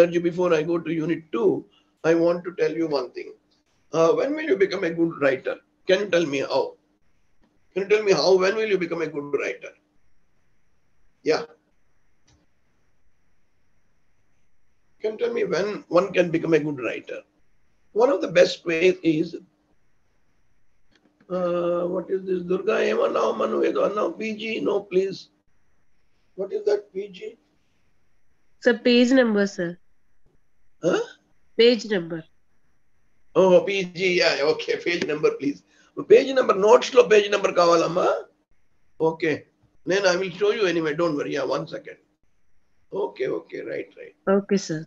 Banerjee, before I go to Unit 2, I want to tell you one thing. When will you become a good writer? Can you tell me how? Can you tell me how? When will you become a good writer? Yeah. Can you tell me when one can become a good writer? One of the best ways is what is this? Durga Ema now Manu Vedo now PG? No, please. What is that PG? Sir, page number, sir. Huh? Page number. Oh, PG. Yeah, okay. Page number, please. Page number, notes lo page number kavalama. Okay. Then I will show you anyway. Don't worry. Yeah, 1 second. Okay, okay. Right, right. Okay, sir.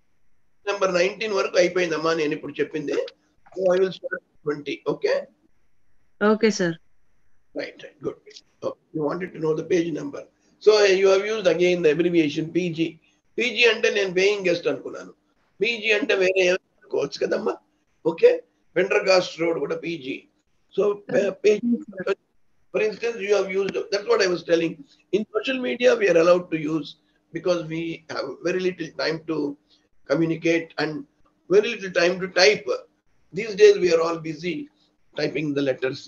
Number 19 వరకు అయిపోయిందమ్మా నేను ఇప్పుడు చెప్పింది. So I will start 20. Okay? Okay, sir. Right, right. Good. Oh, you wanted to know the page number. So you have used again the abbreviation PG. PG అంటే నేను paying guest అనుకున్నాను. PG అంటే వేరే అనుకోవచ్చు కదమ్మా. ఓకే, పెండర్గాస్ట్ రోడ్ కూడా PG. So page, for instance, you have used, that's what I was telling. In social media, we are allowed to use because we have very little time to communicate and very little time to type. These days, we are all busy typing the letters.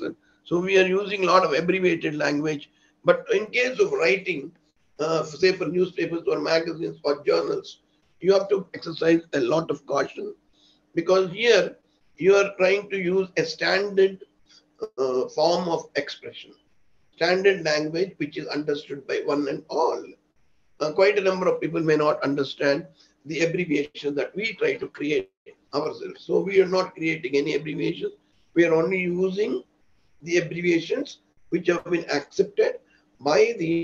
So we are using a lot of abbreviated language. But in case of writing, say for newspapers or magazines or journals, you have to exercise a lot of caution because here you are trying to use a standard form of expression, standard language which is understood by one and all. Quite a number of people may not understand the abbreviation that we try to create ourselves. So we are not creating any abbreviations. We are only using the abbreviations which have been accepted by the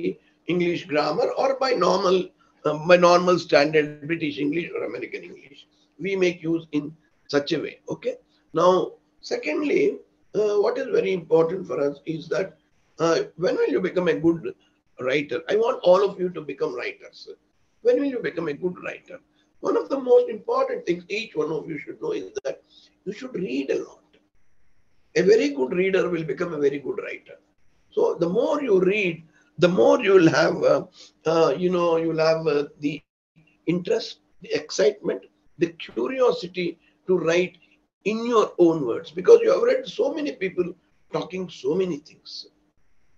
English grammar or by normal standard British English or American English. We make use in such a way. Okay. Now, secondly, what is very important for us is that when will you become a good writer? I want all of you to become writers. When will you become a good writer? One of the most important things each one of you should know is that you should read a lot. A very good reader will become a very good writer. So the more you read, the more you will have, you'll have the interest, the excitement, the curiosity to write in your own words because you have read so many people talking so many things.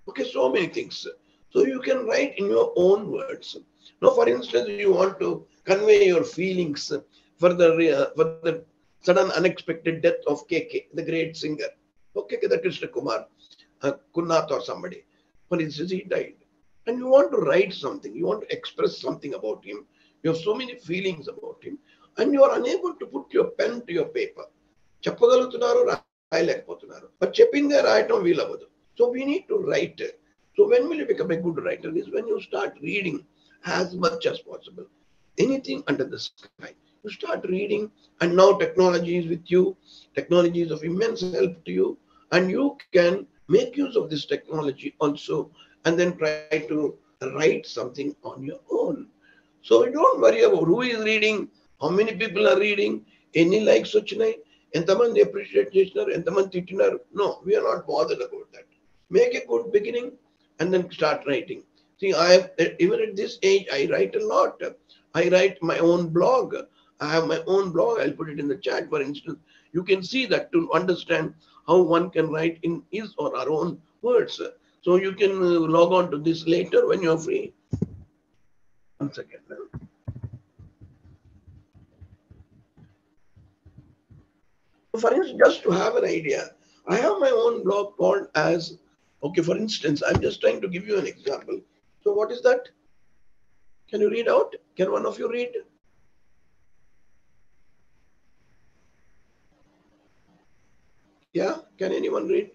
Okay, so many things. So you can write in your own words. Now, for instance, you want to convey your feelings for the sudden unexpected death of KK, the great singer. Okay, the Krishna Kumar, Kunnath or somebody. For instance, he died. And you want to write something, you want to express something about him. You have so many feelings about him, and you are unable to put your pen to your paper. చెప్పగలుగుతున్నారు రాయలేకపోతున్నారు but చెప్పిందే రాయటం వీలవ్వదు so we need to write so when will you become a good writer is when you start reading as much as possible anything under the sky. You start reading, and now technology is with you. Technology is of immense help to you, and you can make use of this technology also and then try to write something on your own. So don't worry about who is reading, how many people are reading, any likes వచ్చినాయి, ఎంతమంది appreciate చేసినారు, ఎంతమంది తిట్టినారు. No, we are not bothered about that. Make a good beginning and then start writing. See, even at this age, I write a lot. I write my own blog. I have my own blog. I'll put it in the chat, for instance. You can see that to understand how one can write in his or her own words. So you can log on to this later when you're free. 1 second. For instance, just to have an idea, I have my own blog called as, okay, for instance, I'm just trying to give you an example. So what is that? Can you read out? Can one of you read? Yeah, can anyone read?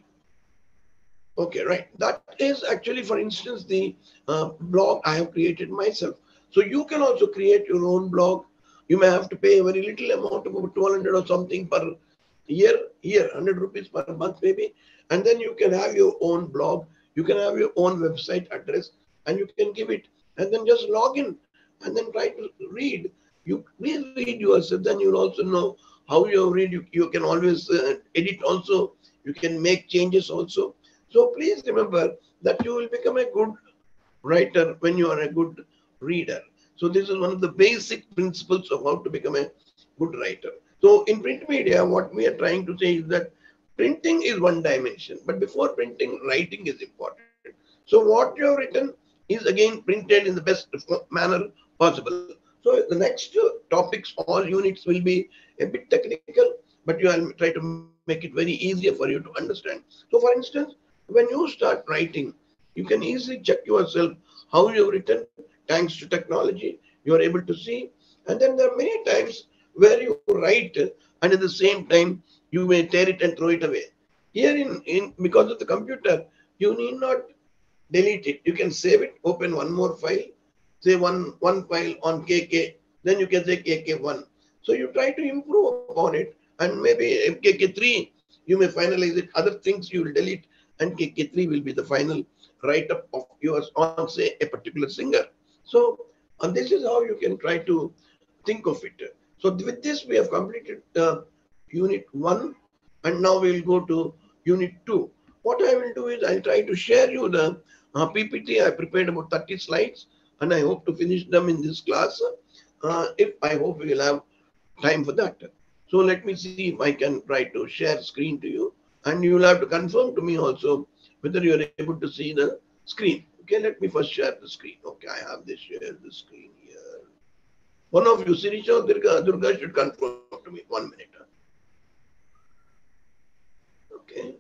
Okay, right. That is actually, for instance, the blog I have created myself. So you can also create your own blog. You may have to pay a very little amount of about 200 or something per year, 100 rupees per month maybe. And then you can have your own blog. You can have your own website address and you can give it and then just log in and then try to read. You please read yourself, then you'll also know how you read. You can always edit also. You can make changes also. So please remember that you will become a good writer when you are a good reader. So this is one of the basic principles of how to become a good writer. So in print media, what we are trying to say is that printing is one dimension, but before printing, writing is important. So what you have written is again printed in the best manner possible. So the next topics or units will be a bit technical, but you will try to make it very easier for you to understand. So for instance, when you start writing, you can easily check yourself how you've written thanks to technology. You are able to see, and then there are many times where you write and at the same time you may tear it and throw it away. Here in because of the computer, you need not delete it. You can save it, open one more file, say one file on KK, then you can say KK1. So you try to improve upon it, and maybe KK3 you may finalize it. Other things you will delete, and KK3 will be the final write up of yours on say a particular singer. So and this is how you can try to think of it. So with this we have completed unit 1, and now we will go to unit 2. What I will do is I'll try to share you the PPT. I prepared about 30 slides, and I hope to finish them in this class. If I hope we will have time for that. So let me see if I can try to share screen to you, and you will have to confirm to me also whether you are able to see the screen. Okay, let me first share the screen. Okay, I have this share the screen here. One of you, Sirisha or Durga should confirm to me. 1 minute. Okay.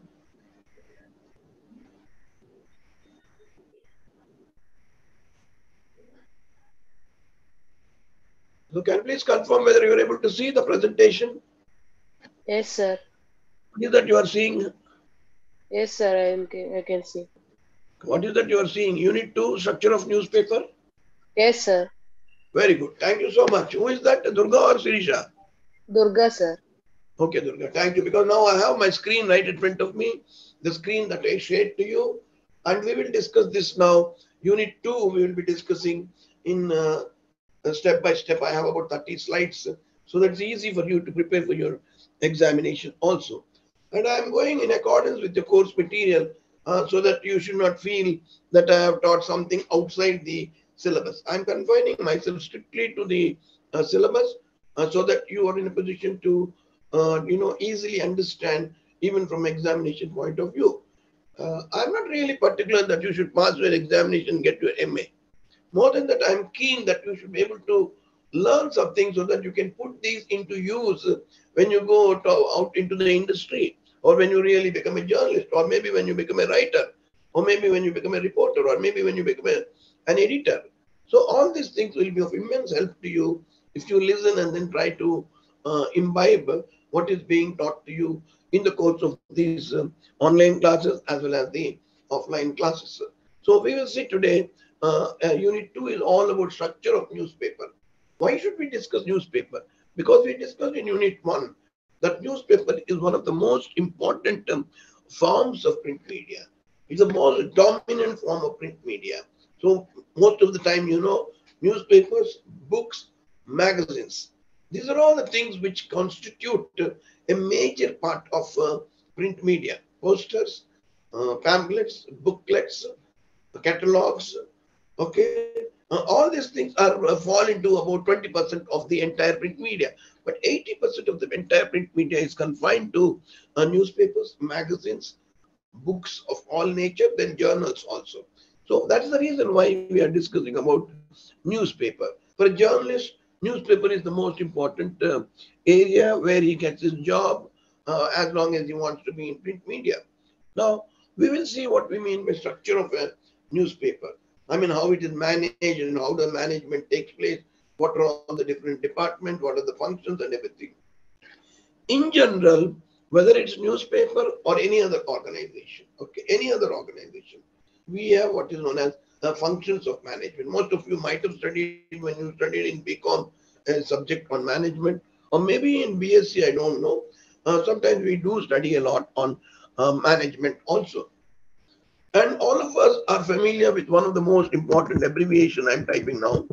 So can you please confirm whether you are able to see the presentation? Yes, sir. What is that you are seeing? Yes, sir. I can see. What is that you are seeing? Unit 2, structure of newspaper. Yes, sir. Very good. Thank you so much. Who is that, Durga or Sirisha? Durga, sir. Okay, Durga. Thank you. Because now I have my screen right in front of me, the screen that I shared to you. And we will discuss this now. Unit 2, we will be discussing in step by step. I have about 30 slides. So that's easy for you to prepare for your examination also. And I am going in accordance with the course material so that you should not feel that I have taught something outside the syllabus. I'm confining myself strictly to the syllabus so that you are in a position to easily understand even from examination point of view. I'm not really particular that you should pass your examination, get your MA. More than that, I'm keen that you should be able to learn something so that you can put these into use when you go out into the industry, or when you really become a journalist, or maybe when you become a writer, or maybe when you become a reporter, or maybe when you become an editor. So all these things will be of immense help to you if you listen and then try to imbibe what is being taught to you in the course of these online classes as well as the offline classes. So we will see today unit 2 is all about structure of newspaper. Why should we discuss newspaper? Because we discussed in unit 1 that newspaper is one of the most important forms of print media. It's the most dominant form of print media. So most of the time, newspapers, books, magazines. These are all the things which constitute a major part of print media. Posters, pamphlets, booklets, catalogs, okay. All these things are fall into about 20% of the entire print media, but 80% of the entire print media is confined to newspapers, magazines, books of all nature, then journals also. So that's the reason why we are discussing about newspaper. For a journalist, newspaper is the most important area where he gets his job as long as he wants to be in print media. Now, we will see what we mean by structure of a newspaper. I mean, how it is managed and how the management takes place, what are all the different departments, what are the functions and everything. In general, whether it's newspaper or any other organization, okay, any other organization, we have what is known as the functions of management. Most of you might have studied when you studied in BCom a subject on management, or maybe in BSc, I don't know. Sometimes we do study a lot on management also. And all of us are familiar with one of the most important abbreviation I'm typing now.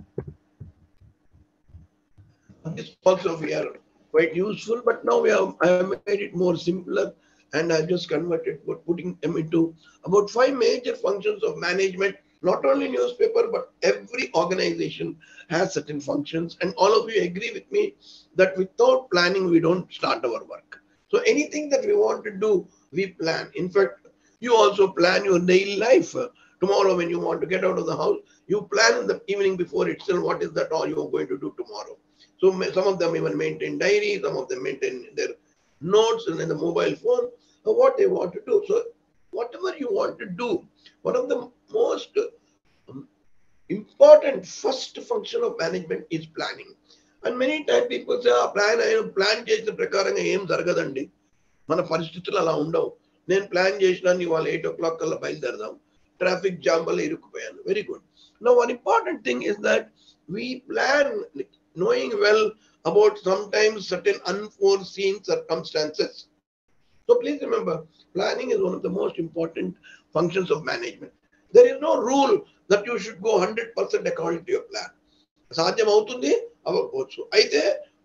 This also we are quite useful, but now I have made it more simpler, and I just converted putting them into about 5 major functions of management Not only newspaper, but every organization has certain functions. And all of you agree with me that without planning, we don't start our work. So anything that we want to do, we plan. In fact, you also plan your daily life. Tomorrow, when you want to get out of the house, you plan in the evening before itself what is that all you are going to do tomorrow. So some of them even maintain diaries, some of them maintain their notes and in the mobile phone, what they want to do. So whatever you want to do, one of the most important first function of management is planning. And many times people say, plan చేసిన ప్రకారంగా ఏం జరగదండి, మన పరిస్థితులు అలా ఉండవు. నేను plan చేసినాను ఇవాళ 8 o'clock కల్లా బయలుదేరదాం, ట్రాఫిక్ జామ్ వల్ల ఇరుక్కుపోయాను. Very good. Now one important thing is that we plan knowing well about sometimes certain unforeseen circumstances. So please remember, planning is one of the most important functions of management. There is no rule that you should go 100% according to your plan. సాధ్యం అవుతుంది, అవ్వకపోవచ్చు. అయితే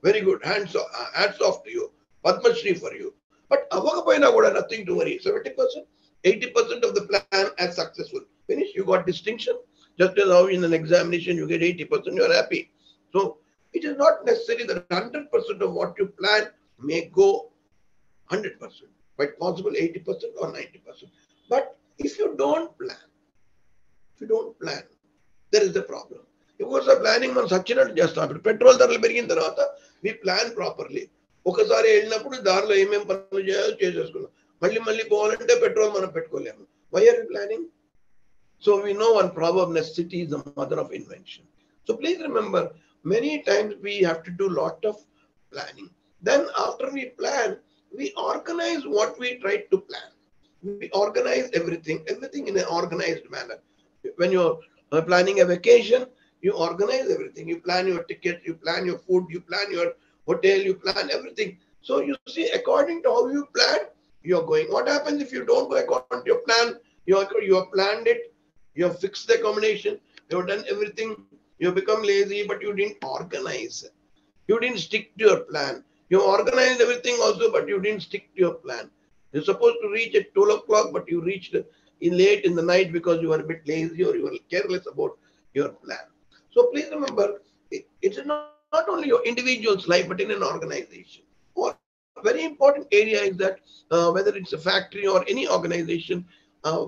very good, hands off to you, Padmashri for you. But అవ్వకపోయినా కూడా nothing to worry. 70%, 80% of the plan as successful. Finish, you got distinction. Just as how in an examination you get 80%, you are happy. So it is not necessary that 100% of what you plan may go 100%. Quite possible 80% or 90%. But if you don't plan, there is a problem. Because the planning మనం సచ్చినట్టు చేస్తాం. ఇప్పుడు petrol ధరలు పెరిగిన తర్వాత we plan properly. ఒకసారి వెళ్ళినప్పుడు దారిలో ఏమేమి పనులు చేయాలో చేసేసుకున్నాం. మళ్ళీ మళ్ళీ పోవాలంటే పెట్రోల్ మనం పెట్టుకోలేము. Why are we planning? So we know one proverb, necessity is the mother of invention. So please remember, many times we have to do lot of planning. Then after we plan, we organize what we try to plan. We organize everything in an organized manner. When you're planning a vacation, you organize everything. You plan your ticket, you plan your food, you plan your hotel, you plan everything. So you see, according to how you plan, you're going. What happens if you don't go according to your plan? You have planned it, you have fixed the accommodation, you have done everything, you have become lazy, but you didn't organize. You didn't stick to your plan. You organized everything also, but you didn't stick to your plan. You're supposed to reach at 12 o'clock, but you reached late in the night because you were a bit lazy or you were careless about your plan. So please remember, it's not only your individual's life, but in an organization. Or very important area is that whether it's a factory or any organization,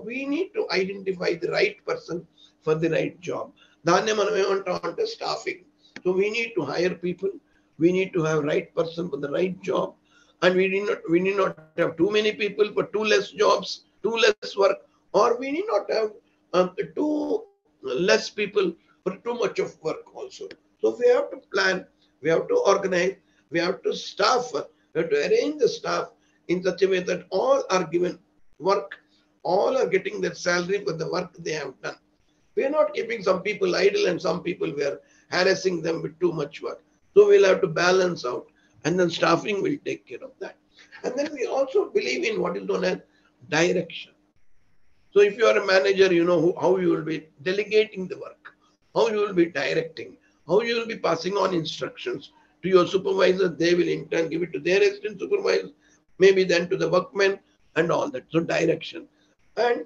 we need to identify the right person for the right job. దాన్నే మనం ఏమంటాం అంటే staffing. So we need to hire people. We need to have right person for the right job, and we need not have too many people for too less jobs, too less work, or we need not have too less people for too much of work also. So we have to plan, we have to organize, we have to staff, we have to arrange the staff in such a way that all are given work, all are getting their salary for the work they have done. We are not keeping some people idle and some people we are harassing them with too much work. So we'll have to balance out, and then staffing will take care of that. And then we also believe in what is known as direction. So if you are a manager, you know how you will be delegating the work, how you will be directing, how you will be passing on instructions to your supervisor. They will in turn give it to their assistant supervisor, maybe then to the workmen and all that. So direction. And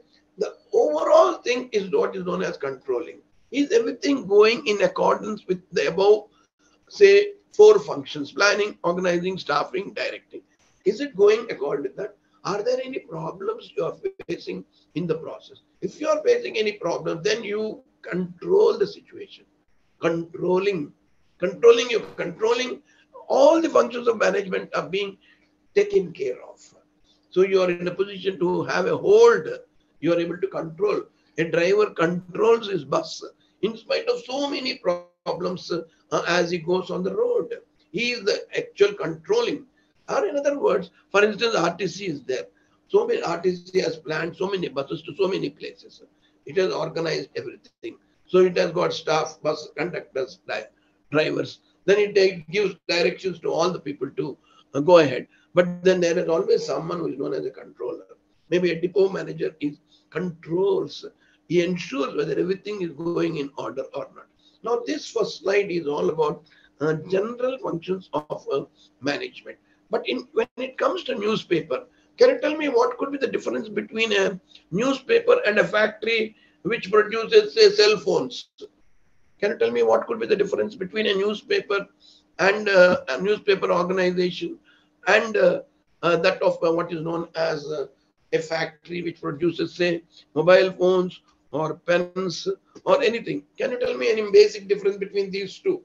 the overall thing is what is known as controlling. Is everything going in accordance with the above, say, 4 functions: planning, organizing, staffing, directing? Is it going according to that? Are there any problems you are facing in the process? If you are facing any problem, then you control the situation. Controlling all the functions of management are being taken care of. So you are in a position to have a hold. You are able to control. A driver controls his bus in spite of so many problems as he goes on the road. He is the actual controlling. Or in other words, for instance, RTC is there. So many RTC has planned so many buses to so many places. It has organized everything. So it has got staff, bus conductors, drivers. Then it gives directions to all the people to go ahead. But then there is always someone who is known as a controller. Maybe a depot manager controls. He ensures whether everything is going in order or not. Now this first slide is all about general functions of management. But when it comes to newspaper, can you tell me what could be the difference between a newspaper and a factory which produces, say, cell phones. Can you tell me what could be the difference between a newspaper and a newspaper organization and that of what is known as a factory which produces, say, mobile phones or pens or anything? Can you tell me any basic difference between these two?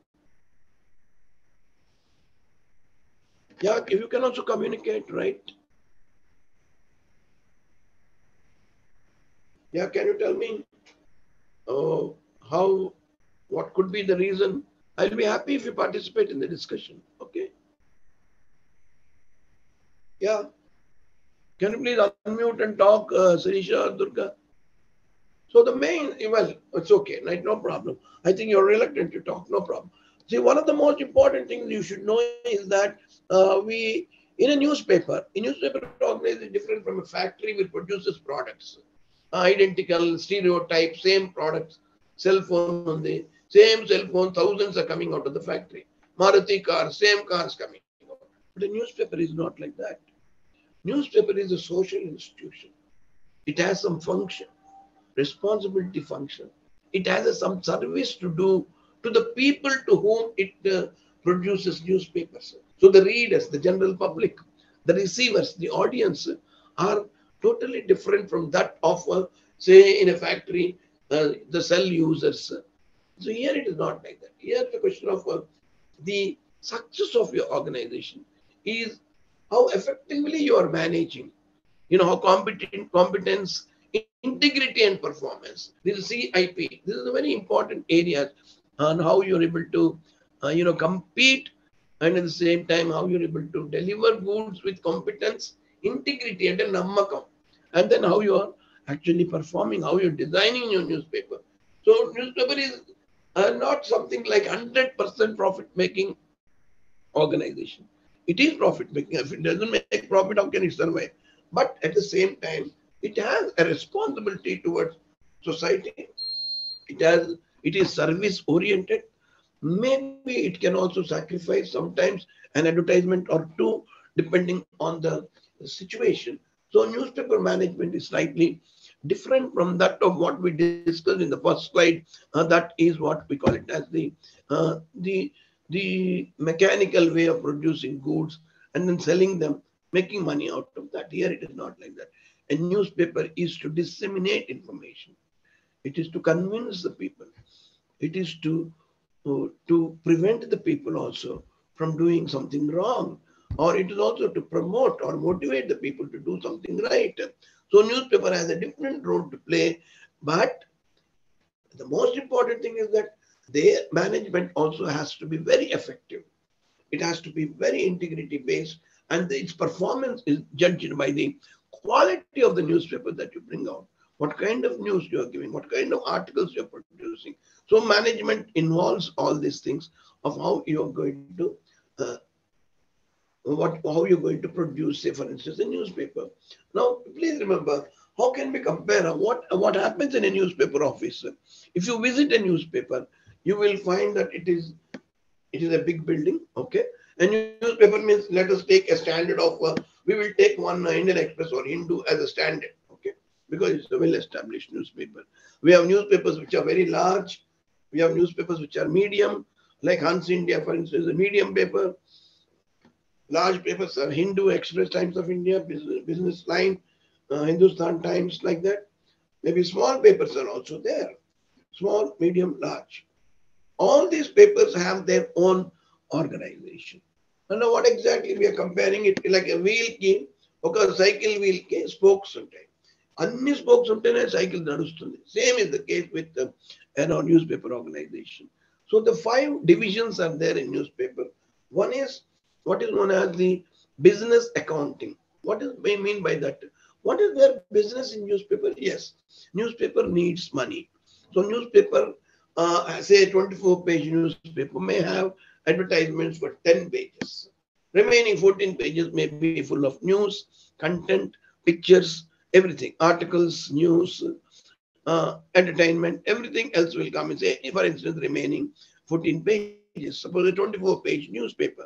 Yeah, if you can also communicate, right? Yeah, can you tell me uh, how, what could be the reason? I'll be happy if you participate in the discussion. Okay. Yeah. Can you please unmute and talk, Sirisha or Durga? So the main, well, it's okay, right? No problem. I think you're reluctant to talk, no problem. See, one of the most important things you should know is that we, in a newspaper organization is different from a factory which produces products, identical, stereotype, same products, cell phone on the same cell phone, thousands are coming out of the factory. Maruti cars, same cars coming out. But a newspaper is not like that. Newspaper is a social institution. It has some function, responsibility function. It has some service to do to the people to whom it produces newspapers. So the readers, the general public, the receivers, the audience are totally different from that of, say, in a factory, the cell users. So here it is not like that. Here the question of the success of your organization is how effectively you are managing, how competence, integrity, and performance. This is CIP. This is a very important area on how you're able to, compete, and at the same time how you're able to deliver goods with competence, integrity, and a nammakam, and then how you are actually performing, how you're designing your newspaper. So newspaper is not something like 100% profit making organization. It is profit making. If it doesn't make profit, how can it survive? But at the same time, it has a responsibility towards society. It is service oriented. Maybe it can also sacrifice sometimes an advertisement or two, depending on the situation. So newspaper management is slightly different from that of what we discussed in the first slide. That is what we call it as uh, the the mechanical way of producing goods and then selling them, making money out of that. Here it is not like that. A newspaper is to disseminate information. It is to convince the people. It is to prevent the people also from doing something wrong, or it is also to promote or motivate the people to do something right. So newspaper has a different role to play, but the most important thing is that their management also has to be very effective. It has to be very integrity based, and its performance is judged by the quality of the newspaper that you bring out, what kind of news you are giving, what kind of articles you're producing. So management involves all these things of how you are going to uh, how you're going to produce, say, for instance, a newspaper. Now, please remember, how can we compare what happens in a newspaper office? If you visit a newspaper, you will find that it is a big building, okay? A newspaper means, let us take a standard of, we will take one Indian Express or Hindu as a standard, okay? Because it's a well-established newspaper. We have newspapers which are very large. We have newspapers which are medium, like Hans India, for instance, a medium paper. Large papers are Hindu, Express, Times of India, Business Line, Hindustan Times, like that. Maybe small papers are also there. Small, medium, large. All these papers have their own organization. And now what exactly we are comparing it like a wheel కి ఒక cycle wheel కి spokes ఉంటాయి. అన్ని spokes ఉంటేనే cycle నడుస్తుంది. Same is the case with newspaper organization. So the 5 divisions are there in newspaper. One is what is known as the business accounting. What is we mean by that? What is their business in newspaper? Yes, newspaper needs money. So newspaper, say 24-page newspaper may have advertisements for 10 pages. Remaining 14 pages may be full of news, content, pictures, everything, articles, news, entertainment, everything else will come and say, for instance, remaining 14 pages. Suppose a 24-page newspaper.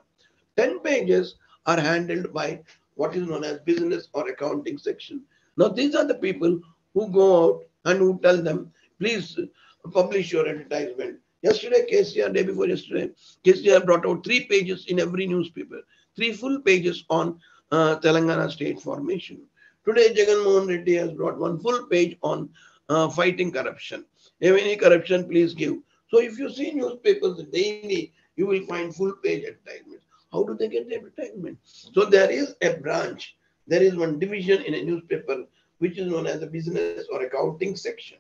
10 pages are handled by what is known as business or accounting section. Now, these are the people who go out and who tell them, Please publish your advertisement. Yesterday, KCR, day before yesterday, KCR brought out 3 pages in every newspaper, 3 full pages on Telangana state formation. Today, Jagan Mohan Reddy has brought 1 full page on fighting corruption. If any corruption, please give. So if you see newspapers daily, you will find full-page advertisements. How do they get the advertisement? So there is a branch, there is one division in a newspaper which is known as a business or accounting section.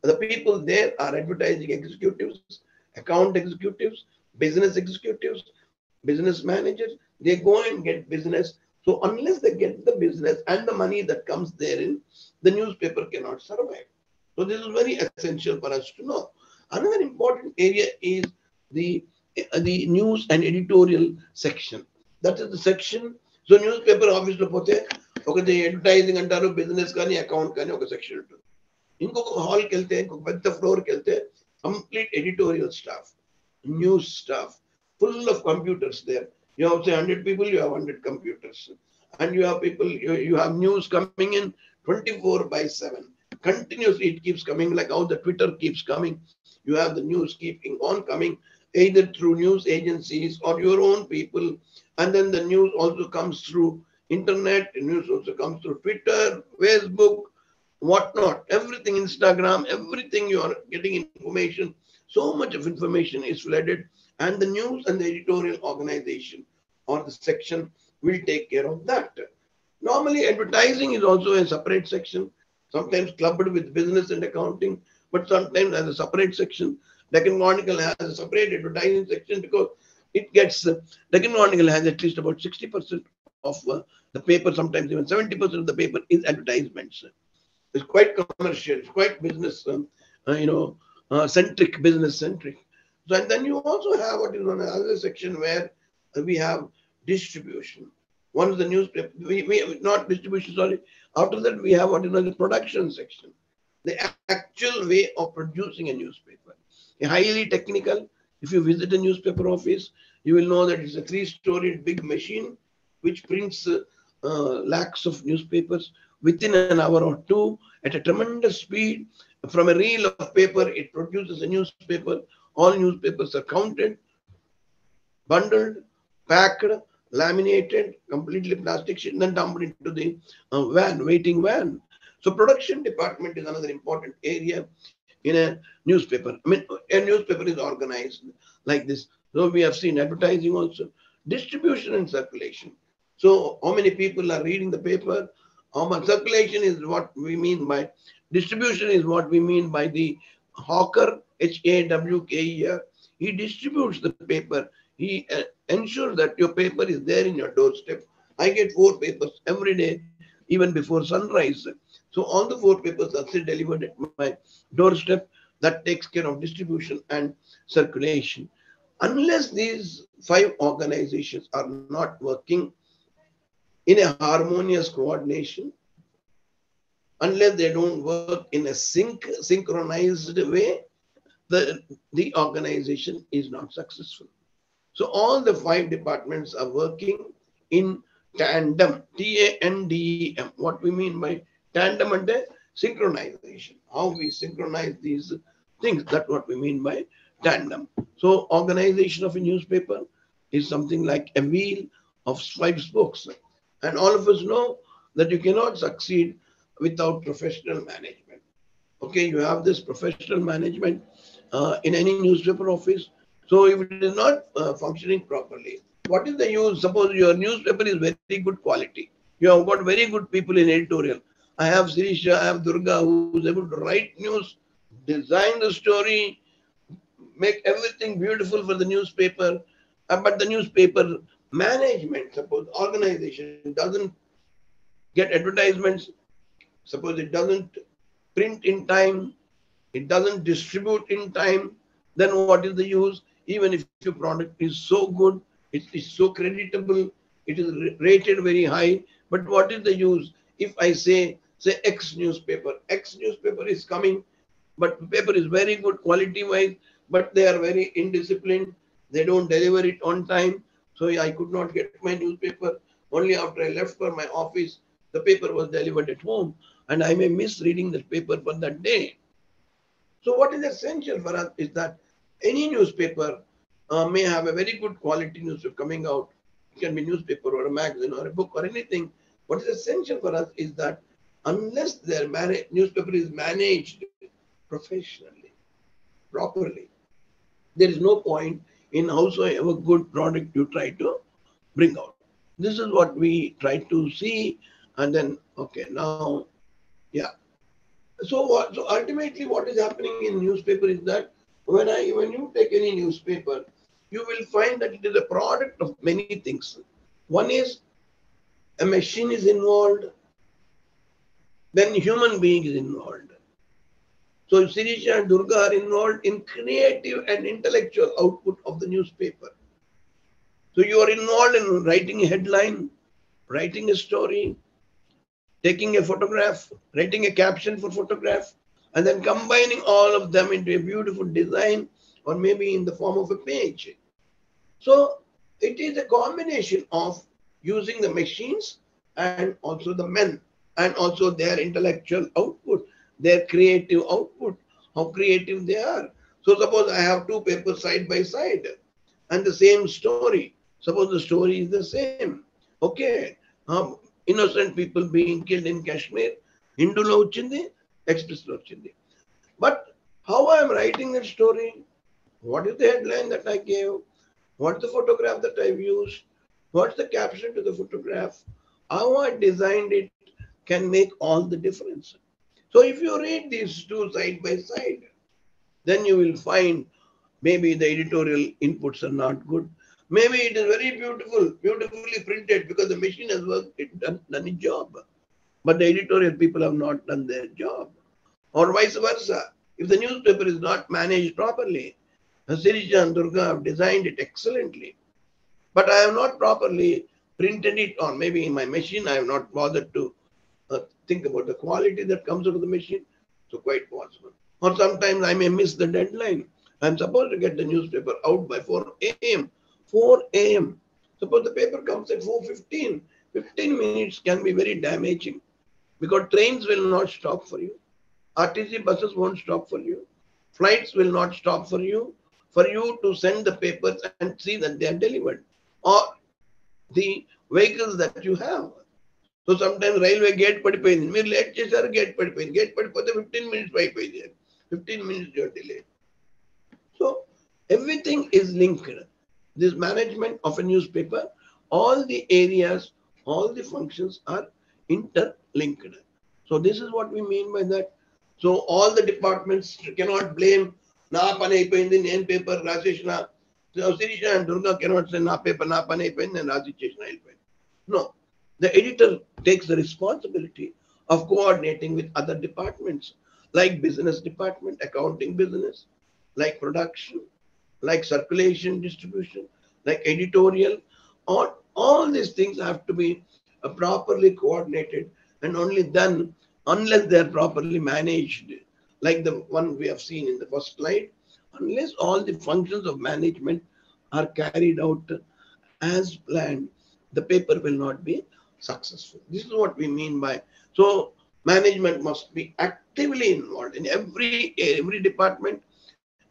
The people there are advertising executives, account executives, business executives, business managers. They go and get business. So unless they get the business and the money that comes therein, the newspaper cannot survive. So this is very essential for us to know. Another important area is the the news and editorial section. That is the section. So newspaper office లో పోతే ఒకటి advertising అంటారు, business కానీ account కానీ ఒక section ఉంటుంది. ఇంకొక హాల్కి వెళ్తే ఇంకొక పెద్ద ఫ్లోర్కి వెళ్తే complete editorial staff, news staff, full of computers there. You have say 100 people, you have 100 computers. And you have people, you have news coming in 24 by 7. Continuously it keeps coming, like how the Twitter keeps coming. You have the news keeping on coming, either through news agencies or your own people. And then the news also comes through internet, the news also comes through Twitter, Facebook, whatnot, everything, Instagram, everything you are getting information. So much of information is flooded, and the news and the editorial organization or the section will take care of that. Normally, advertising is also a separate section, sometimes clubbed with business and accounting, but sometimes as a separate section. Deccan Chronicle has a separate advertising section because it gets, Deccan Chronicle has at least about 60% of the paper, sometimes even 70% of the paper is advertisements. It's quite commercial, it's quite business, centric, business centric. So, and then you also have what is known as another section where we have distribution. One is the newspaper, we not distribution, sorry. After that, we have what is known as the production section, the actual way of producing a newspaper. A highly technical. If you visit a newspaper office, you will know that it's a 3-storied big machine which prints lakhs of newspapers within an hour or two at a tremendous speed. From a reel of paper, it produces a newspaper. All newspapers are counted, bundled, packed, laminated, completely plastic sheet, and then dumped into the van, waiting van. So production department is another important area in a newspaper. I mean, a newspaper is organized like this. So we have seen advertising also, distribution and circulation. So how many people are reading the paper? How much circulation is what we mean by distribution, is what we mean by the hawker, HAWKER. He distributes the paper. He ensures that your paper is there in your doorstep. I get 4 papers every day, even before sunrise. So all the 4 papers are still delivered at my doorstep. That takes care of distribution and circulation. Unless these 5 organizations are not working in a harmonious coordination, unless they don't work in a synchronized way, the organization is not successful. So all the 5 departments are working in tandem, TANDEM. What we mean by tandem and synchronization, how we synchronize these things, that's what we mean by tandem. So organization of a newspaper is something like a wheel of 5 spokes. And all of us know that you cannot succeed without professional management. Okay, you have this professional management in any newspaper office. So if it is not functioning properly, what is the use? Suppose your newspaper is very good quality. You have got very good people in editorial. I have Sirisha, I have Durga, who is able to write news, design the story, make everything beautiful for the newspaper. But the newspaper management, suppose organization doesn't get advertisements, suppose it doesn't print in time, it doesn't distribute in time, then what is the use? Even if your product is so good, it is so creditable, it is rated very high, but what is the use? If I say X newspaper is coming, but paper is very good quality wise, but they are very indisciplined, they don't deliver it on time. So I could not get my newspaper. Only after I left for my office, the paper was delivered at home, and I may miss reading the paper for that day. So what is essential for us is that any newspaper may have a very good quality newspaper coming out. It can be newspaper or a magazine or a book or anything. What is essential for us is that unless their newspaper is managed professionally, properly, there is no point in howsoever good product you try to bring out. This is what we try to see, and then okay, now yeah. So what? So ultimately, what is happening in newspaper is that when you take any newspaper, you will find that it is a product of many things. One is a machine is involved, then human being is involved. So Sirisha and Durga are involved in creative and intellectual output of the newspaper. So you are involved in writing a headline, writing a story, taking a photograph, writing a caption for photograph, and then combining all of them into a beautiful design or maybe in the form of a page. So it is a combination of using the machines and also the men and also their intellectual output, their creative output, how creative they are. So suppose I have two papers side by side and the same story. Suppose the story is the same. Okay, innocent people being killed in Kashmir, Hindulo ochindi, Express lo ochindi. But how I am writing that story, what is the headline that I gave? What's the photograph that I've used? What's the caption to the photograph? How I designed it can make all the difference. So if you read these two side by side, then you will find maybe the editorial inputs are not good. Maybe it is very beautiful, beautifully printed because the machine has worked, done its job. But the editorial people have not done their job. Or vice versa. If the newspaper is not managed properly, Sirija and Durga have designed it excellently, but I have not properly printed it, or maybe in my machine I have not bothered to think about the quality that comes out of the machine. So quite possible. Or sometimes I may miss the deadline. I'm supposed to get the newspaper out by 4 a.m. 4 a.m. Suppose the paper comes at 4:15. 15 minutes can be very damaging because trains will not stop for you. RTC buses won't stop for you. Flights will not stop for you to send the papers and see that they are delivered. Or the vehicles that you have. So sometimes railway gate పడిపోయింది మీరు late చేశారు gate పడిపోయింది gate పడిపోతే 15 minutes అయిపోయింది 15 minutes you're delayed. So everything is linked. This management of a newspaper, all the areas, all the functions are interlinked. So this is what we mean by that. So all the departments cannot blame నా పని అయిపోయింది నేను paper రాసేసిన. Sirisha and Durga cannot say నా paper నా పని అయిపోయింది నేను రాసిచ్చేసిన అయిపోయింది. No, the editor takes the responsibility of coordinating with other departments like business department, accounting business, like production, like circulation, distribution, like editorial. All these things have to be properly coordinated and only done unless they are properly managed, like the one we have seen in the first slide. Unless all the functions of management are carried out as planned, the paper will not be successful. This is what we mean by. So management must be actively involved in every department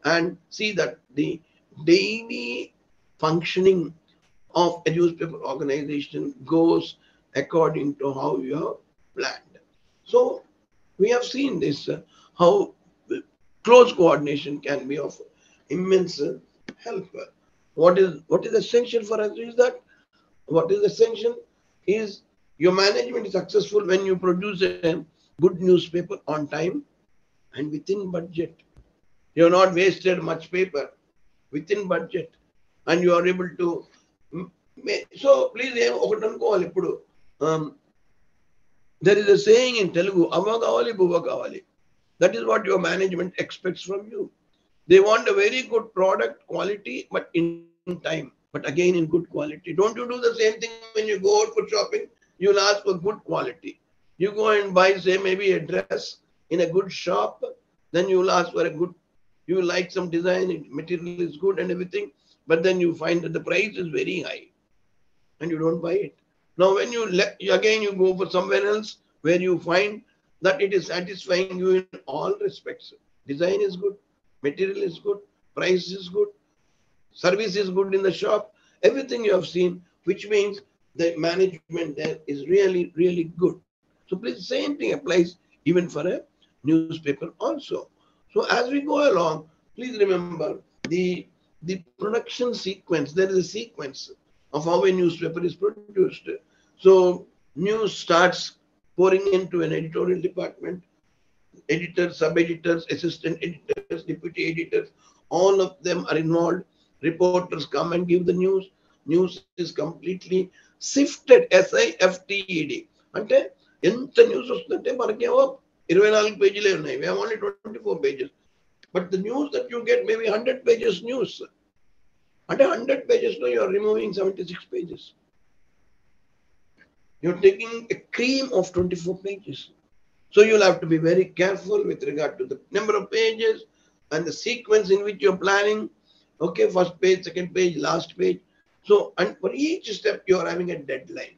and see that the daily functioning of a newspaper organization goes according to how you have planned. So we have seen this, how close coordination can be of immense help. What is essential for us is that what is essential is your management is successful when you produce a good newspaper on time and within budget. You have not wasted much paper, within budget, and you are able to. So please, ఒకటి అనుకోవాలి ఇప్పుడు. There is a saying in Telugu, అమ్మ కావాలి బువ్వ కావాలి. That is what your management expects from you. They want a very good product quality, but in time, but again in good quality. Don't you do the same thing when you go out for shopping? You'll ask for good quality. You go and buy, say, maybe a dress in a good shop, then you will ask for a good, you will like some design, material is good and everything, but then you find that the price is very high and you don't buy it. Now, when again you go for somewhere else where you find that it is satisfying you in all respects, Design is good, material is good, price is good, service is good in the shop, everything you have seen, which means the management there is really, really good. So please, same thing applies even for a newspaper also. So as we go along, please remember the production sequence. There is a sequence of how a newspaper is produced. So news starts pouring into an editorial department, editors, sub-editors, assistant editors, deputy editors, all of them are involved. Reporters come and give the news. News is completely sifted, SIFTED. అంటే ఎంత news వస్తుందంటే మనకేమో 24 పేజీలే ఉన్నాయి. We have only 24 pages. But the news that you get maybe 100 pages news. అంటే 100 pages లో you are removing 76 pages. You're taking a cream of 24 pages. So you'll have to be very careful with regard to the number of pages and the sequence in which you're planning. Okay, first page, second page, last page. So, and for each step, you're having a deadline.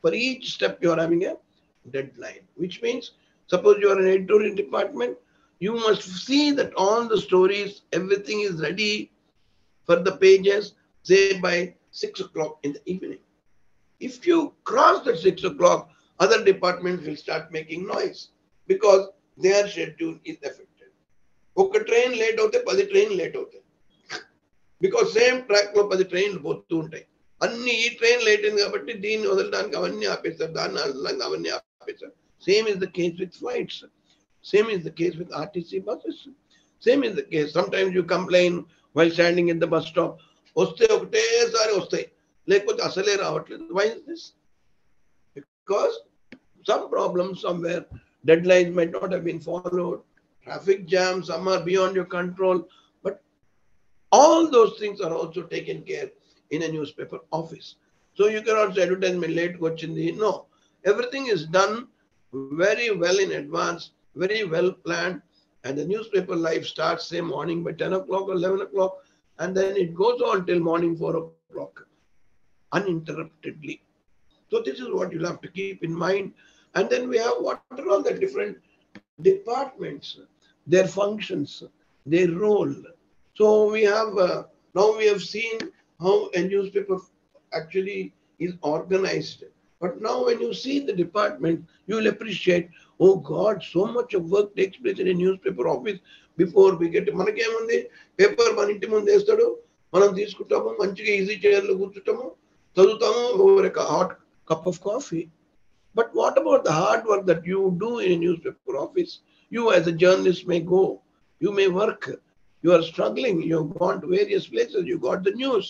For each step, you're having a deadline, which means, suppose you are an editorial department, you must see that all the stories, everything is ready for the pages, say by 6 o'clock in the evening. If you cross that 6 o'clock, other departments will start making noise because their schedule is affected. ఒక train late అవుతే 10 train late అవుతాయి. Because same track లో 10 ట్రైన్లు పోతూ ఉంటాయి. అన్ని ఈ train late అయింది కాబట్టి దీన్ని వదలడానికి అవన్నీ ఆపేస్తారు, దాన్ని వదలడానికి అవన్నీ ఆపేస్తారు. Same is the case with flights, same is the case with RTC buses, same is the case. Sometimes you complain while standing in the bus stop. వస్తే ఒకటేసారి వస్తాయి, లేకపోతే అసలే రావట్లేదు. Why is this? Because some problems somewhere, deadlines might not have been followed, traffic jams, some are beyond your control, but all those things are also taken care in a newspaper office. So you cannot say advertisement late kochindi. No, everything is done very well in advance, very well planned, and the newspaper life starts say morning by 10 o'clock or 11 o'clock, and then it goes on till morning 4 o'clock uninterruptedly. So this is what you'll have to keep in mind. And then we have what are all the different departments, their functions, their role. So we have now we have seen how a newspaper actually is organized. But now when you see the department, you will appreciate, oh God, so much of work takes place in a newspaper office before we get. మనకేముంది, paper మన ఇంటి ముందు వేస్తాడు, మనం తీసుకుంటాము, మంచిగా easy చైర్లో కూర్చుంటాము, చదువుతాము over a hot cup of coffee. But what about the hard work that you do in a newspaper office? You as a journalist may go, you may work, you are struggling, you have gone to various places, you got the news,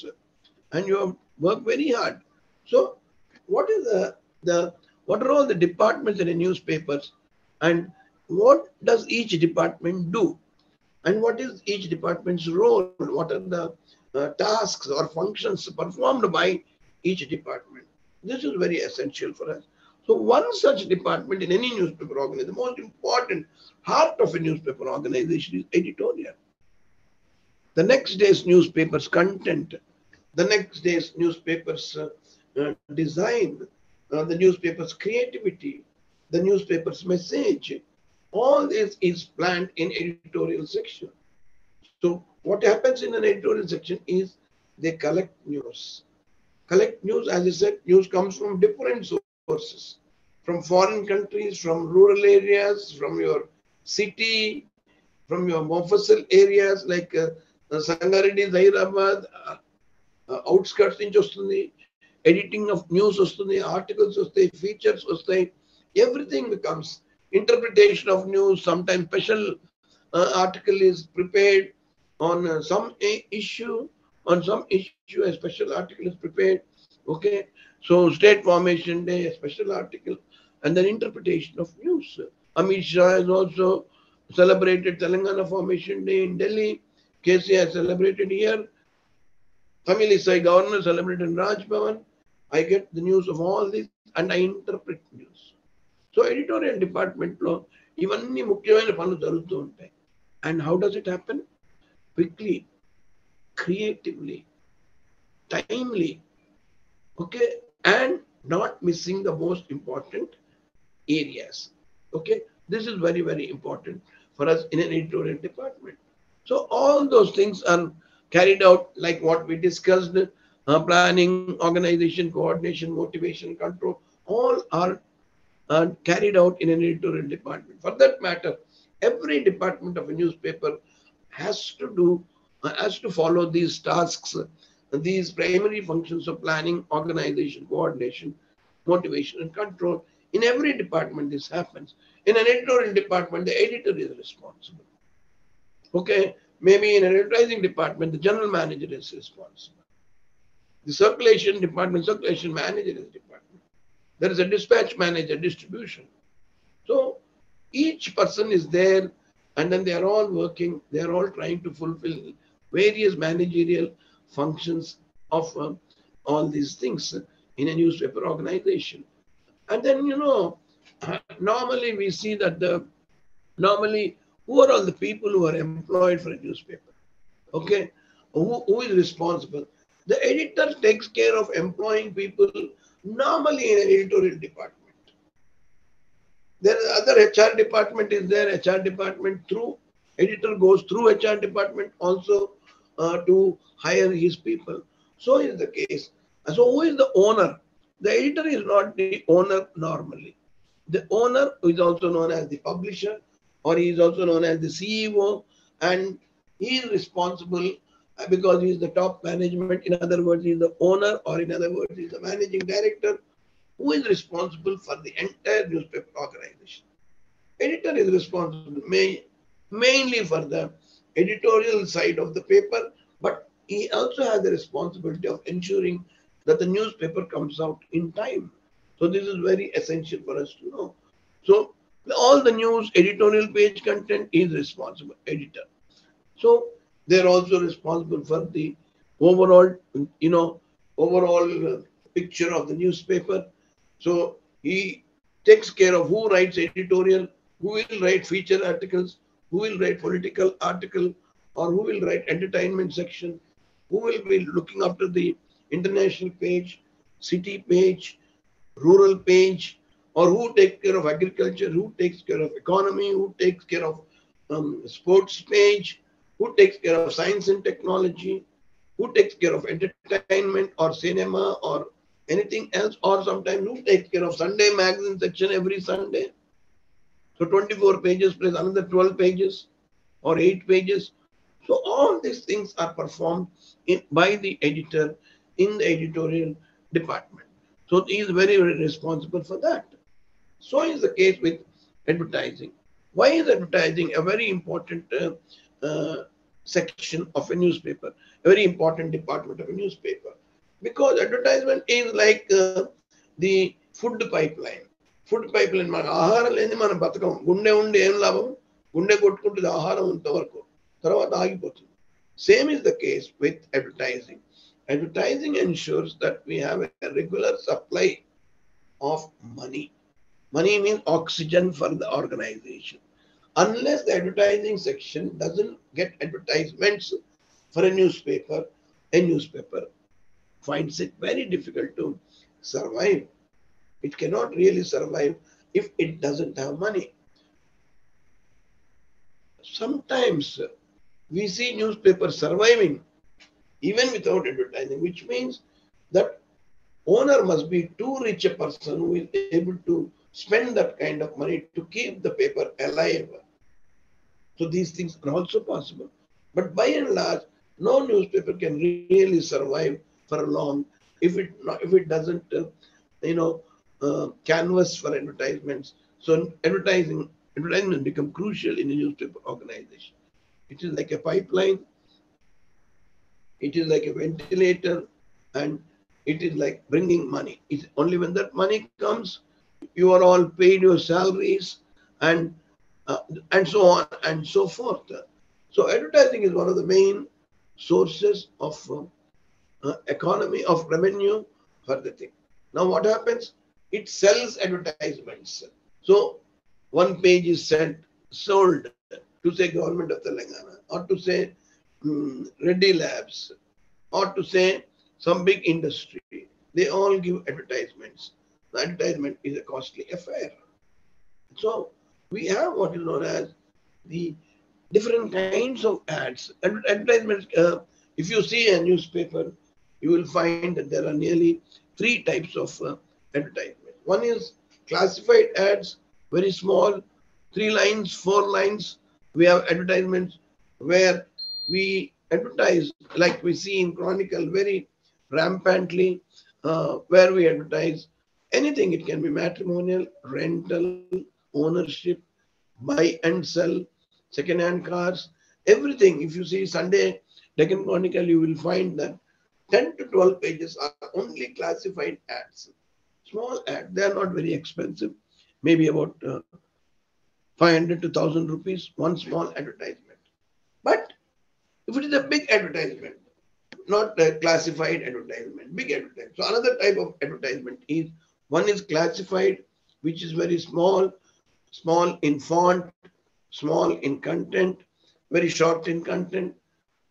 and you have worked very hard. So what is the what are all the departments in a newspapers, and what does each department do? And what is each department's role? What are the tasks or functions performed by each department? This is very essential for us. So one such department in any newspaper organization, the most important heart of a newspaper organization is editorial. The next day's newspaper's content, the next day's newspaper's design, the newspaper's creativity, the newspaper's message, all this is planned in editorial section. So what happens in an editorial section is they collect news. Collect news, as I said, news comes from different sources, from foreign countries, from rural areas, from your city, from your mofussil areas like Sangareddy, Zahirabad, outskirts నుంచి వస్తుంది, editing of news వస్తుంది, articles వస్తాయి, features వస్తాయి, everything becomes interpretation of news. Sometimes special article is prepared on some issue, on some issue a special article is prepared. Okay, so state formation day, a special article, and then interpretation of news. Amit Shah has also celebrated Telangana Formation Day in Delhi. KC has celebrated here. Tamil Sai governor celebrated in Raj Bhavan. I get the news of all this and I interpret news. So editorial department lo ivanni mukyamaina panulu jarugutu untayi. And how does it happen? Quickly, creatively, timely, okay, and not missing the most important areas. Okay, this is very, very important. for us in an editorial department. So all those things are carried out like what we discussed, planning, organization, coordination, motivation, control, all are carried out in an editorial department. For that matter, every department of a newspaper has to has to follow these tasks, these primary functions of planning, organization, coordination, motivation, and control. In every department, this happens. In an editorial department, the editor is responsible. Okay, maybe in an advertising department, the general manager is responsible. The circulation department, circulation manager is department. There is a dispatch manager, distribution. So each person is there, and then they are all working. They are all trying to fulfill various managerial functions of all these things in a newspaper organization. And then normally we see that normally who are all the people who are employed for a newspaper? Okay, who is responsible? The editor takes care of employing people normally in an editorial department. There is other HR department is there. HR department through editor goes through HR department also to hire his people. So is the case. So who is the owner? The editor is not the owner normally. The owner is also known as the publisher, or he is also known as the CEO, and he is responsible because he is the top management. In other words, he is the owner, or in other words, he is the managing director who is responsible for the entire newspaper organization. Editor is responsible mainly for the editorial side of the paper, but he also has the responsibility of ensuring that the newspaper comes out in time. So this is very essential for us to know. So all the news editorial page content is responsible editor. So they're also responsible for the overall, overall picture of the newspaper. So he takes care of who writes editorial, who will write feature articles, who will write political article, or who will write entertainment section, who will be looking after the international page, city page, rural page, or who takes care of agriculture, who takes care of economy, who takes care of sports page, who takes care of science and technology, who takes care of entertainment or cinema or anything else, or sometimes who takes care of Sunday magazine section every Sunday. So 24 pages plus another 12 pages or 8 pages. So all these things are performed by the editor in the editorial department. So he is very, very responsible for that. So is the case with advertising. Why is advertising a very important section of a newspaper, a very important department of a newspaper? Because advertisement is like the food pipeline. Food pipeline, మన ఆహారం లేని మనం బతకం. గుండె ఉండి ఏం లాభం? గుండె కొట్టుకుంటుంది ఆహారం ఇంతవరకు, తర్వాత ఆగిపోతుంది. Same is the case with advertising. Advertising ensures that we have a regular supply of money. Money means oxygen for the organization. Unless the advertising section doesn't get advertisements for a newspaper finds it very difficult to survive. It cannot really survive if it doesn't have money. Sometimes we see newspapers surviving even without advertising, which means that owner must be too rich a person who is able to spend that kind of money to keep the paper alive. So these things are also possible. But by and large, no newspaper can really survive for long if it doesn't canvas for advertisements. So advertisements become crucial in a newspaper organization. It is like a pipeline, it is like a ventilator, and it is like bringing money. It's only when that money comes, you are all paid your salaries and so on and so forth. So advertising is one of the main sources of economy of revenue for the thing. Now what happens? It sells advertisements. So one page is sold to say Government of Telangana, or to say Reddy Labs, or to say some big industry. They all give advertisements. The advertisement is a costly affair. So we have what is known as the different kinds of ads. Advertisements, if you see a newspaper, you will find that there are nearly three types of advertisement. One is classified ads, very small, 3 lines, 4 lines. We have advertisements where we advertise, like we see in Chronicle, very rampantly, where we advertise anything. It can be matrimonial, rental, ownership, buy and sell, second-hand cars, everything. If you see Sunday Deccan Chronicle, you will find that 10 to 12 pages are only classified ads. Small ads, they are not very expensive, maybe about 500 to 1000 rupees, one small advertisement. But if it is a big advertisement, not a classified advertisement, big advertisement. So another type of advertisement is, one is classified, which is very small, small in font, small in content, very short in content,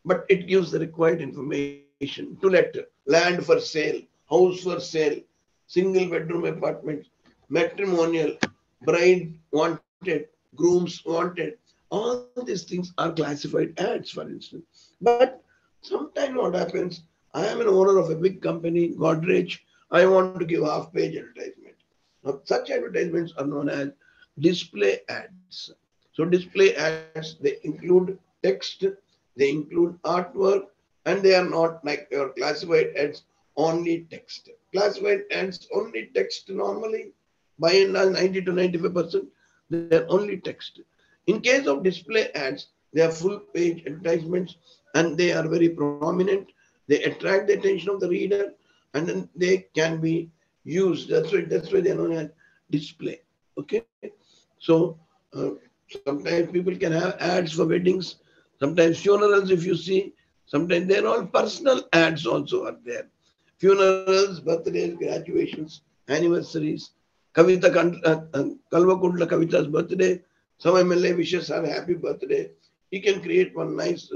but it gives the required information to let land for sale, house for sale, single bedroom apartments, matrimonial, bride wanted, grooms wanted. All these things are classified ads, for instance. But sometimes what happens, I am an owner of a big company, Godrej, I want to give half-page advertisement. Now, such advertisements are known as display ads. So display ads, they include text, they include artwork, and they are not like your classified ads, only text. Classified ads, only text normally, by and large 90 to 95%, they are only text. In case of display ads, they are full page advertisements and they are very prominent. They attract the attention of the reader and then they can be used. That's why they are known as display. Okay. So sometimes people can have ads for weddings, sometimes funerals. If you see, sometimes they're all personal ads also are there. Funerals, birthdays, graduations, anniversaries. Kalvakundla Kavita's birthday. Some MLA wishes her happy birthday. He can create one nice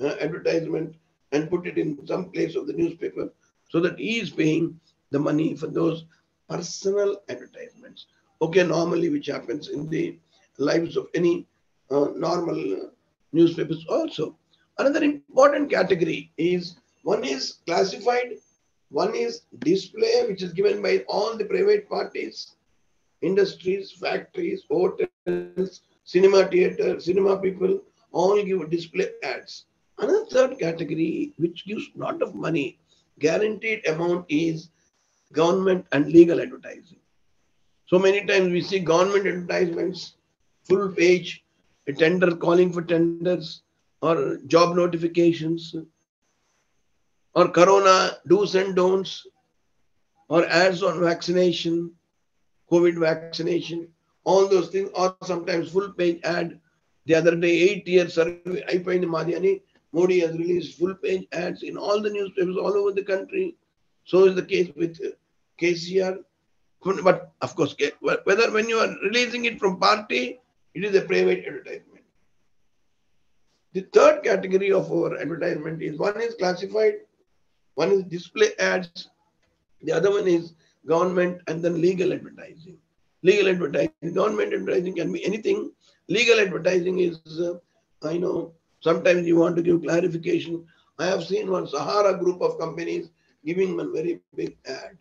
advertisement and put it in some place of the newspaper so that he is paying the money for those personal advertisements. Okay, normally which happens in the lives of any normal newspapers also. Another important category is, one is classified, one is display, which is given by all the private parties, industries, factories, hotels, cinema theater, cinema people, all give display ads. Another third category, which gives lot of money, guaranteed amount, is government and legal advertising. So many times we see government advertisements, full page, a tender calling for tenders, or job notifications, or corona do's and don'ts, or ads on vaccination, COVID vaccination, all those things, or sometimes full page ad. The other day, 8 year survey, I find Madhyani, Modi has released full page ads in all the newspapers all over the country. So is the case with KCR. But of course, whether when you are releasing it from party, it is a private advertisement. The third category of our advertisement is, one is classified, one is display ads, the other one is government, and then legal advertising. Legal advertising, government advertising can be anything. Legal advertising is, I know, sometimes you want to give clarification. I have seen one Sahara group of companies giving one very big ad.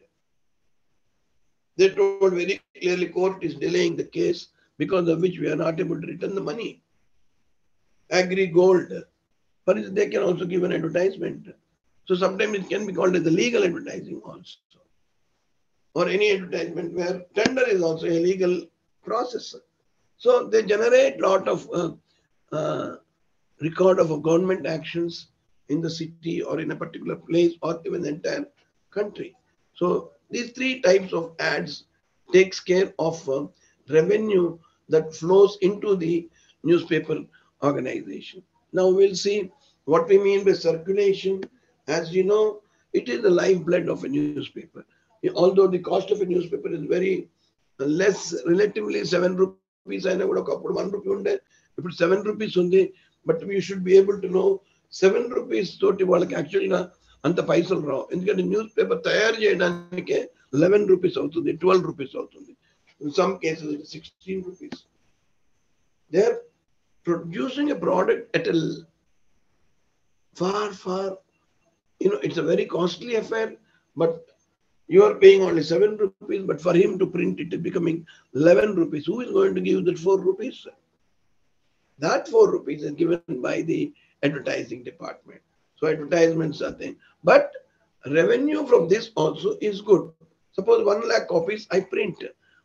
They told very clearly court is delaying the case because of which we are not able to return the money. Agri gold. For it, they can also give an advertisement. So sometimes it can be called as the legal advertising also. Or any advertisement where tender is also a legal process. So they generate lot of record of government actions in the city or in a particular place or even the entire country. So these three types of ads takes care of revenue that flows into the newspaper organization. Now we'll see what we mean by circulation. As you know, it is the lifeblood of a newspaper. Although the cost of a newspaper is very less, relatively 7 rupees, I know 1 rupee unde. If it's 7 rupees only, but we should be able to know 7 rupees తోటి వాళ్ళకి యాక్చువల్గా అంత పైసలు రావు. ఎందుకంటే news paper తయారు చేయడానికే 11 rupees అవుతుంది, 12 rupees అవుతుంది. In some cases, it is 16 rupees. There, producing a product at a far, it's a very costly affair, but you are paying only 7 rupees, but for him to print it is becoming 11 rupees. Who is going to give that 4 rupees? That 4 rupees is given by the advertising department. So advertisements are thing. But revenue from this also is good. Suppose 1 lakh copies I print,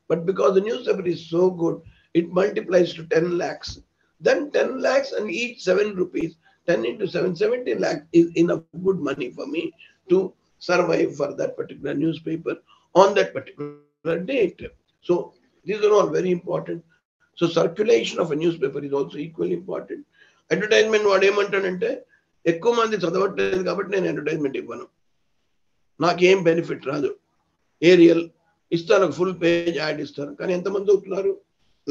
but because the newspaper is so good, it multiplies to 10 lakhs. Then 10 lakhs and each 7 rupees, 10 into 7, 70 lakhs is enough good money for me to survive for that particular newspaper on that particular date. So these are all very important. So circulation of a newspaper is also equally important. Advertisement వాడు ఏమంటాడంటే ఎక్కువ మంది చదవట్లేదు కాబట్టి నేను advertisement ఇవ్వను, నాకేం benefit రాదు. ఏరియల్ ఇస్తాను, ఒక ఫుల్ పేజ్ యాడ్ ఇస్తాను, కానీ ఎంతమంది చదువుతున్నారు?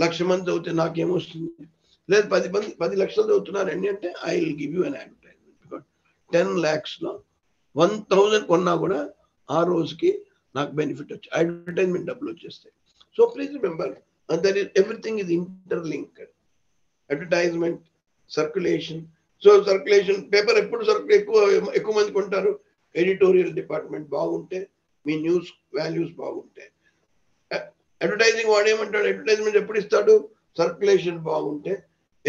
1,00,000 మంది చదివితే నాకేమొస్తుంది? లేదు 10 లక్షలు చదువుతున్నారు అండి అంటే I will give you an advertisement. Because 10 lakhsలో 1,000 కొన్నా కూడా ఆ రోజుకి నాకు బెనిఫిట్ వచ్చి అడ్వర్టైజ్మెంట్ డబ్బులు వచ్చేస్తాయి. So please remember that is everything is interlinked. Advertisement, circulation. So circulation paper ఎప్పుడు ఎక్కువ మంది కొంటారు? ఎడిటోరియల్ డిపార్ట్మెంట్ బాగుంటే, మీ న్యూస్ వాల్యూస్ బాగుంటాయి. అడ్వర్టైజింగ్ వాడు ఏమంటాడు? అడ్వర్టైజ్మెంట్ ఎప్పుడు ఇస్తాడు? సర్క్యులేషన్ బాగుంటే,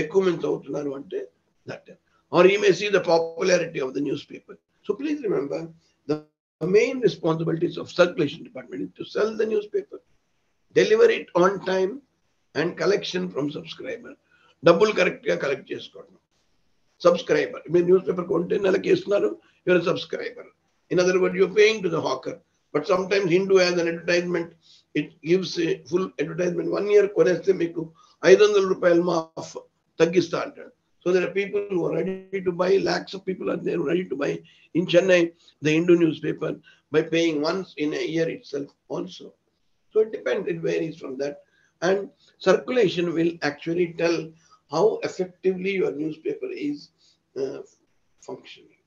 ఎక్కువ మంది చదువుతున్నారు అంటే that. Or he may see the popularity of the newspaper. So please remember, the main responsibilities of circulation department is to sell the newspaper, deliver it on time, and collection from subscriber. డబ్బులు correct గా collect చేసుకోవడం. Subscriber, మీరు news paper కొంటే నెలకి ఇస్తున్నారు, your subscriber. In other word, you're paying to the hawker. But sometimes Hindu has an advertisement, it gives full advertisement. 1 year కొనేస్తే మీకు 500 రూపాయలు మాఫ్ తగ్గిస్తా అంటాడు. So there are people who are ready to buy, lakhs of people are there ready to buy in Chennai the Hindu newspaper by paying once in a year itself also. So it depends, it varies from that. And circulation will actually tell how effectively your newspaper is functioning.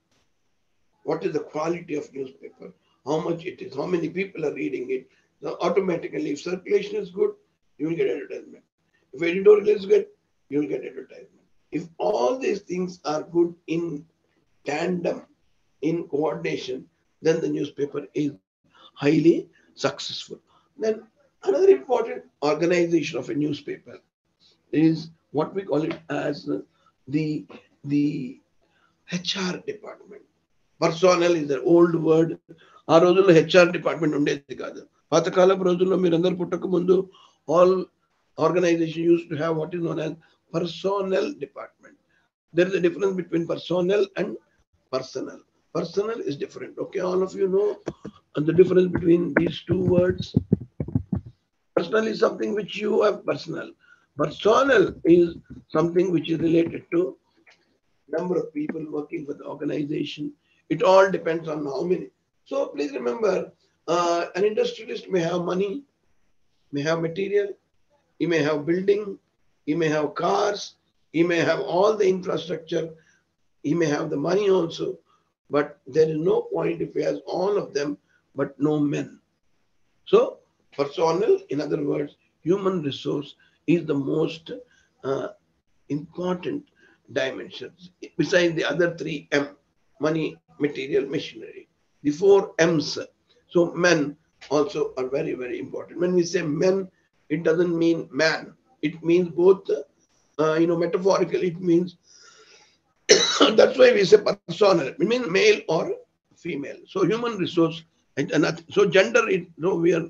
What is the quality of newspaper, how much it is, how many people are reading it. So automatically, if circulation is good, you will get advertisement. If editorial is good, you will get advertisement. If all these things are good in tandem, in coordination, then the newspaper is highly successful. Then another important organization of a newspaper is what we call it as the HR department. Personnel is the old word. ఆ రోజుల్లో HR department ఉండేది కాదు. పాతకాలపు రోజుల్లో మీరందరూ పుట్టక ముందు all organization used to have what is known as personnel department. There is a difference between personnel and personnel. Personnel is different. Okay, all of you know the difference between these two words. Personnel is something which you have personal. Personnel is something which is related to number of people working for the organization. It all depends on how many. So please remember, an industrialist may have money, may have material, he may have building, he may have cars, he may have all the infrastructure, he may have the money also, but there is no point if he has all of them but no men. So personnel, in other words, human resource is the most important dimensions besides the other 3 M: money, material, machinery. The 4 M's. So men also are very, very important. When we say men, it doesn't mean man. It means both, metaphorically, it means, that's why we say personnel. It means male or female. So human resource, so gender, we are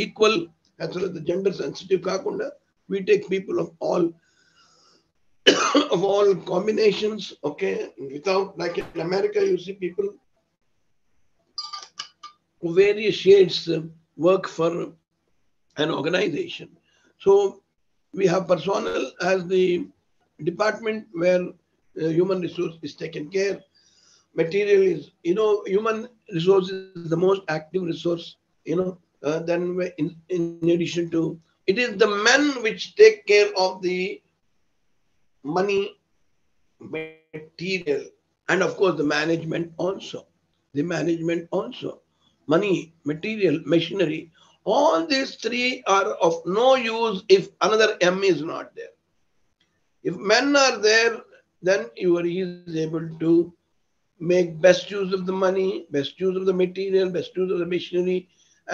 equal as well as the gender sensitive kakunda. We take people of all of all combinations, okay, without, like in America, you see people who various shades work for an organization. So we have personnel as the department where human resource is taken care. Material is, human resource is the most active resource, then in addition to, it is the men which take care of the money, material, and of course the management also. The management also. Money, material, machinery. All these 3 are of no use if another M is not there. If men are there, then he is able to make best use of the money, best use of the material, best use of the machinery,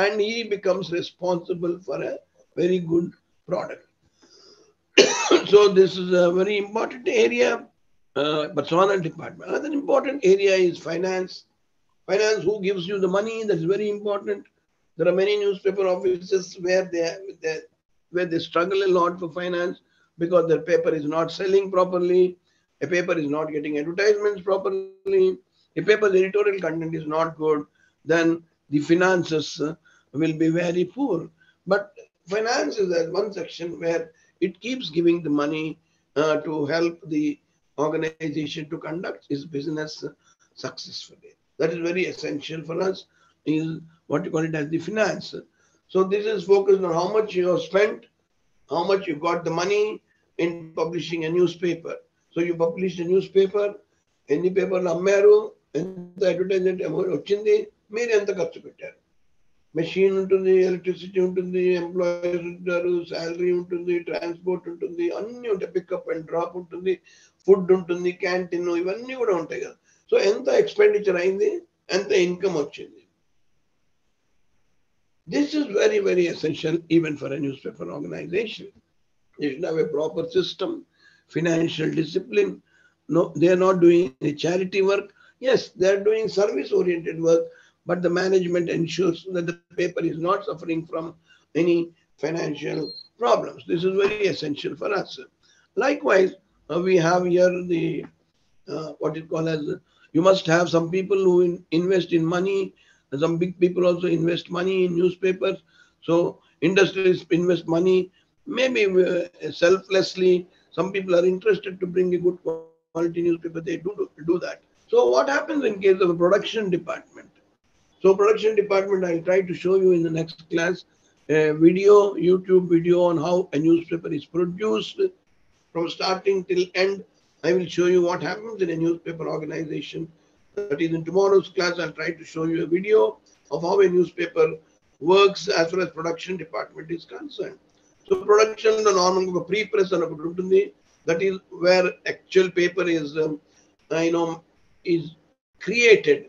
and he becomes responsible for a very good product. So this is a very important area. Personal department. Another important area is finance. Finance, who gives you the money? That's very important. There are many newspaper offices where they struggle a lot for finance because their paper is not selling properly, a paper is not getting advertisements properly, a paper's editorial content is not good, then the finances will be very poor. But finance is that one section where it keeps giving the money to help the organization to conduct its business successfully. That is very essential for us, is what you call it as the finance. So this is focused on how much you have spent, how much you got the money in publishing a newspaper. So you published a newspaper, ఎన్ని పేపర్లు అమ్మారు, ఎంత advertisement amount వచ్చింది, మీరు ఎంత ఖర్చు పెట్టారు. Machine ఉంటుంది, ఎలక్ట్రిసిటీ ఉంటుంది, ఎంప్లాయీస్ ఉంటారు, శాలరీ ఉంటుంది, ట్రాన్స్పోర్ట్ ఉంటుంది, అన్నీ ఉంటాయి, పికప్ అండ్ డ్రాప్ ఉంటుంది, ఫుడ్ ఉంటుంది, క్యాంటీన్, ఇవన్నీ కూడా ఉంటాయి కదా. సో ఎంత ఎక్స్పెండిచర్ అయింది, ఎంత ఇన్కమ్ వచ్చింది. This is very, very essential even for a newspaper organization. They should have a proper system, financial discipline. No, they are not doing any charity work. Yes, they are doing service-oriented work, but the management ensures that the paper is not suffering from any financial problems. This is very essential for us. Likewise, we have here the what is called as, you must have some people who invest in money. Some big people also invest money in newspapers. So industries invest money, maybe selflessly. Some people are interested to bring a good quality newspaper. They do that. So what happens in case of a production department? So production department, I'll try to show you in the next class a video, YouTube video on how a newspaper is produced from starting till end. I will show you what happens in a newspaper organization. That is, in tomorrow's class, I'll try to show you a video of how a newspaper works as far as production department is concerned. So production, the normal pre-press and ఉంటుంది, that is where actual paper is, is created.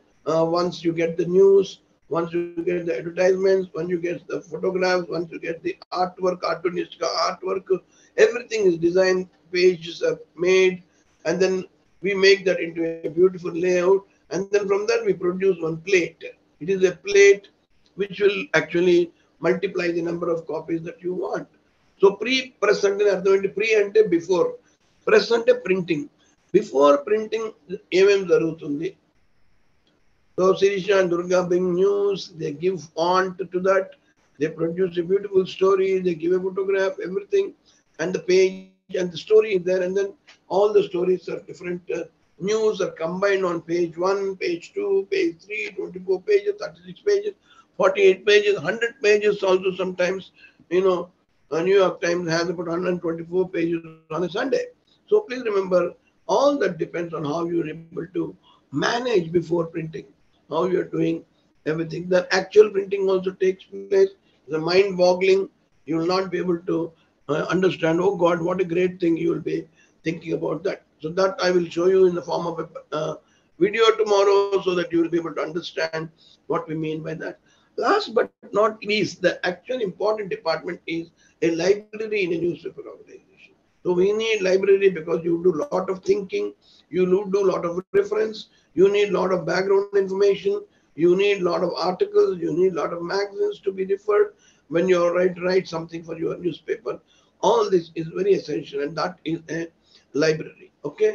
Once you get the news, once you get the advertisements, once you get the photographs, once you get the artwork, cartoonistic artwork, everything is designed, pages are made, and then we make that into a beautiful layout, and then from that we produce one plate. It is a plate which will actually multiply the number of copies that you want. So pre-press ante అర్థం, pre ante before, press ante printing. Before printing ఏమేం జరుగుతుంది? So Sirisha and Durga bring news, they give font to that, they produce a beautiful story, they give a photograph, everything, and the page and the story is there, and then all the stories are different. News are combined on page 1, page 2, page 3, 24 pages, 36 pages, 48 pages, 100 pages also sometimes. New York Times has about 124 pages on a Sunday. So please remember, all that depends on how you are able to manage before printing, how you are doing everything. The actual printing also takes place. The mind-boggling. You will not be able to understand, oh God, what a great thing you will be thinking about that. So that I will show you in the form of a video tomorrow, so that you will be able to understand what we mean by that. Last but not least, the actual important department is a library in a newspaper organization. So we need library because you do a lot of thinking, you do a lot of reference, you need a lot of background information, you need a lot of articles, you need a lot of magazines to be referred when you write something for your newspaper. All this is very essential, and that is a library. Okay,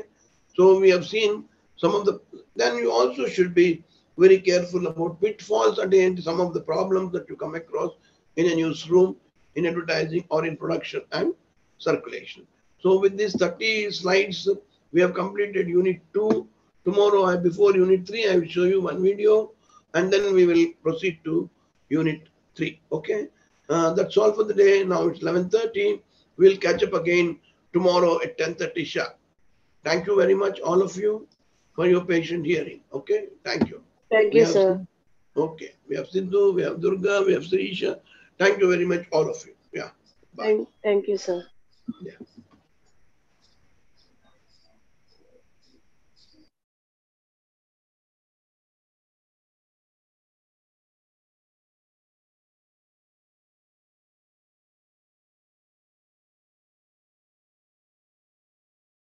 so we have seen some of the, then you also should be very careful about pitfalls at the end, some of the problems that you come across in a newsroom, in advertising, or in production and circulation. So with these 30 slides, we have completed unit 2. Tomorrow, before unit 3, I will show you one video, and then we will proceed to unit 3. Okay, that's all for the day. Now it's 11:30. We'll catch up again tomorrow at 10:30 sharp. Thank you very much, all of you, for your patient hearing. Okay, thank you. Thank you, sir. Okay, we have Sidhu, we have Durga, we have Sirisha. Thank you very much, all of you. Yeah, bye. Thank you, sir. Yeah.